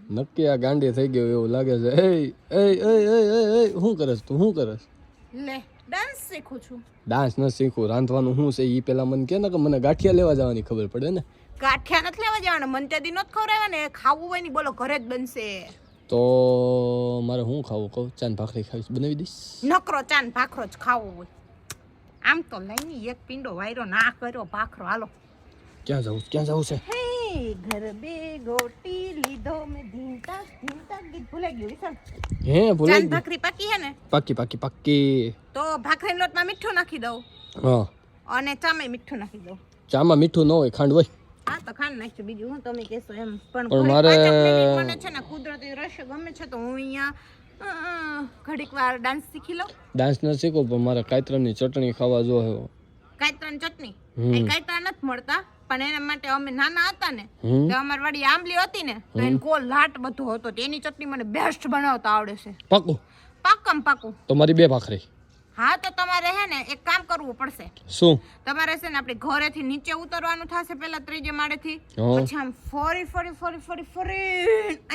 નક્કી આ ગાંડી થઈ ગયો એવું લાગે છે. શું કરસ તું? શું કરસ? લે ડાન્સ શીખું છું. ડાન્સ ન શીખું, રાંધવાનું શું છે એ પેલા મને કે ને, કે મને ગાંઠિયા લેવા જવાની ખબર પડે ને. ગાંઠિયા નથી લેવા જવાના, મને તે દી નથી ખવડાવ્યા ને. ખાવું હોય ને બોલો ઘરે જ બનશે. તો મારે શું ખાવું કહું? ચાન ભાખરી ખાવીશ, બનાવી દઈશ. નકરો ચાન ભાખરો જ ખાવો હોય. આમ તો લઈને એક પિંડો વાયરો ના કર્યો ભાખરો. હાલો ક્યાં જવું છે? હે ઘર બે ગોટી લીધો મે ધીંતા ધીંતા ગીત ભૂલાઈ ગયું વિશાલ. હે ભૂલાઈ ચાન ભાખરી પાકી હે ને? પાકી. તો ભાખરીના લોટમાં મીઠું નાખી દઉં. હા. અને ચામાં મીઠું નાખી દઉં. ચામાં મીઠું ન હોય, ખાંડ હોય. હા તો ખાંડ નાખશું, બીજું હું તમે કહેશો એમ. પણ મારે મને છે ને કુદરતી રસ ગમે છે, તો હું અહીંયા ઘડીક વાર ડાન્સ શીખી લઉં. ડાન્સ ન શીખો પણ મારે કાતરાની ચટણી ખાવા જો હે. કાતરાની ચટણી એ કાતરા નથી મળતા, પણ એના માટે અમે નાના હતા ને તો અમારી વાડી આંબલી હતી ને, તો એને કોલ લાટ બધો હતો. તેની ચટણી મને બેસ્ટ બનાવતા આવડે છે. પાકું તો મારી બે ભાખરી. હા તો તમારે હે ને એક કામ કરવું પડશે. શું? તમારે છે ને આપણે ઘરેથી નીચે ઉતરવાનું થશે પેલા ત્રીજે માળેથી, પછી આમ ફરી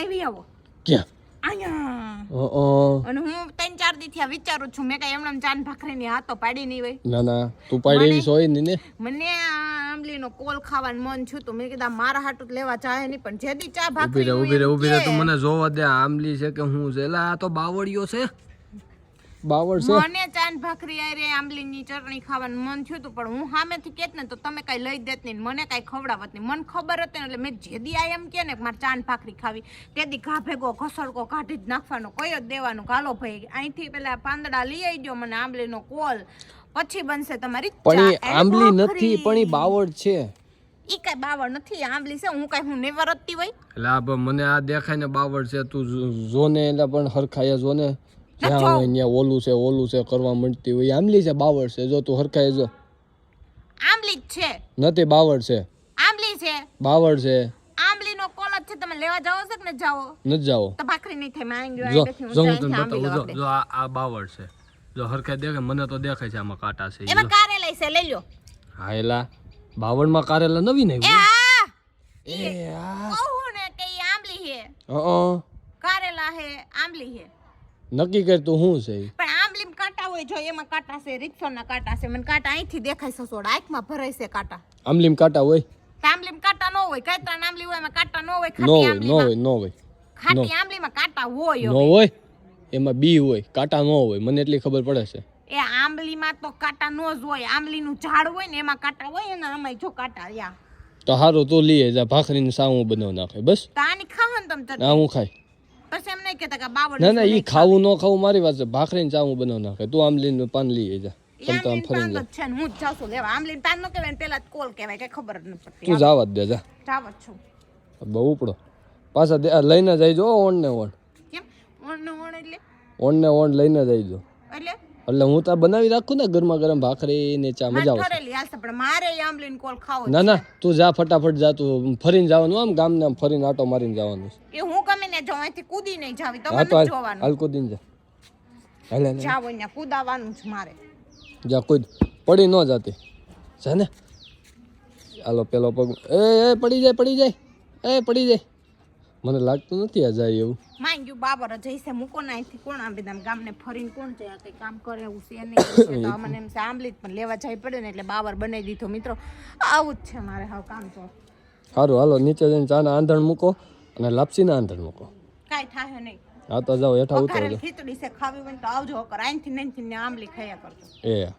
આવી આવો. ક્યાં? અહીંયા. અને હું 3-4 દી થી વિચારું છું, મેં કઈ એમણે ચાન ભાખરીની હાથો પાડી નહીં હોય. ના તું પાડી એવી સોય નહીં ને. મને આંબલીનો કોલ ખાવાનું મન છું, તો મેં કીધા મારા હાટું લેવા ચાહે નહીં, પણ જેદી ચા ભાખરી ઊભી રહે તું મને જોવા દે. આંબલી છે કે હું છે? આ તો બાવળિયો છે. બાવળ છે. મને ચાન ભાખરી આરે આંબલીની ચટણી ખાવાનું મન થયું હતું, પણ હું સામેથી કેત ને તો તમે કઈ લઈ દેત નહીં, મને કઈ ખવડાવત નહીં. મને ખબર હતી ને એટલે મેં જેદી આ એમ કે ને મારે ચાન ભાખરી ખાવી, તેદી ઘા ભેગો ઘસડકો કાઢી જ નાખવાનો, કઈ જ દેવાનું. કાલો ભાઈ અહીંથી પેલા પાંદડા લઈ આવી દો મને આંબલીનો કોલ, પછી બનશે તમારી પણ આંબલી નથી, પણ ઈ બાવળ છે. ઈ કઈ બાવળ નથી, આંબલી છે. હું કઈ હું ને વરતતી હોય એટલે મને આ દેખાય ને બાવળ છે, તું જોને એટલે પણ હરખાય જોને. જ્યાં હોય ત્યાં ઓલું છે કરવા માંડતી હોય. આંબલી છે બાવળ છે? જો તું હરખાય જો. આંબલી જ છે. નથી, બાવળ છે. આંબલી છે. બાવળ છે. આંબલીનો કોલ જ છે. તમે લેવા જાવ છો કે ન જાવ? નથી જાવ તો ભાખરી નહીં થાય. માંગ જો હું તને બતાવું. જો આ બાવળ છે. જો હરખાય દેખાય, મને તો દેખાય છે આમાં કાંટા છે. એમાં કારેલા છે, લઈ લો. હા એલા બાવળમાં કારેલા નવી નહીં. કહું ને કે ઈ આંબલી છે. કારેલા છે, આંબલી છે. નક્કી કર તું શું છે? પણ આંબલીમાં કાંટા હોય, જો એમાં કાંટા છે, રીક્ષોના કાંટા છે. મને કાંટા અહીંથી દેખાય છે, સોડા આંખમાં ભરાય છે કાંટા. આંબલીમાં કાંટા હોય? આંબલીમાં કાંટા ન હોય. કાતરા આંબલી હોય, એમાં કાંટા ન હોય. નો હોય. ખાટી આંબલીમાં કાંટા હોય. નો હોય, એમાં બી હોય, કાંટા ન હોય. મને એટલી ખબર પડે છે. એ આંબલીમાં તો કાંટા નો જ હોય. આંબલીનું ઝાડ હોય ને એમાં કાંટા હોય, અને આમાં જો કાંટા યા. તો હારું તું લઈએ જા, ભાખરીને સાવું બનાવ નાખે બસ. તો આની ખાવ ને તમે ના હું ખાય. પછી એમ નહીં કહેતા કે બાવળ. ના ઈ ખાવું ન ખાવું મારી વાત છે. ભાખરીને સાવું બનાવ નાખે. તું આંબલીનું પાન લઈએ જા. આંબલીનું પાન જ છે ને હું જ જાઉં છું લેવા. આંબલીનું પાન ન કહેવાય, પેલા કોલ કહેવાય, કઈ ખબર જ ન પડતી. તું જાવા જ દે જા. જાવ જ છું. બહુ ઉપડો પાછા લઈને જઈ જો. ઓણ ને ઓણ. કેમ ઓણ ને ઓણ? એટલે ઓણ ને ઓણ લઈને જઈ જો. એટલે હું તો બનાવી રાખું ને ગરમા ગરમ ભાખરી ને ચા. મજા આવશે. ઠરેલી હાલશે, પણ મારે આંબલીનો કોલ ખાવો. ના તું જા ફટાફટ જા. તું ફરીને જવાનું, આમ ગામને આમ ફરીને આટો મારીને જવાનું. એ હું ગમે ને જાઉં, અહીંથી કૂદી નહીં જાવી. તમારે જોવાનું. હાલ કૂદીને જા. હાલે જાવ અહીંયા કૂદાવાનું જ મારે. જા કૂદ, પડી ન જાતી છે ને. હાલો પેલો પગ એ પડી જાય. મને લાગતું નથી આ જાય એવું. માંગ્યું બાબર જઈશે મૂકો ને અહીંથી કોણ આંબલી ગામને ફરીને કોણ જાય? કઈ કામ કરે એવું છે નહીં. તો મને એમ છે આંબલી જ પણ લેવા જાય પડે ને, એટલે બાબર બનાવી દીધો. મિત્રો આવું જ છે મારે હવે કામ. તો સારું હાલો નીચે જઈને ચાના આંધણ મૂકો અને લાપસીના આંધણ મૂકો. કાંઈ થાય નહીં. હા તો જાઓ હેઠા ઉતરો. ખીચડી છે ખાવી હોય તો આવજો. અહીંથી આંબલી ખાયા કરજો. એ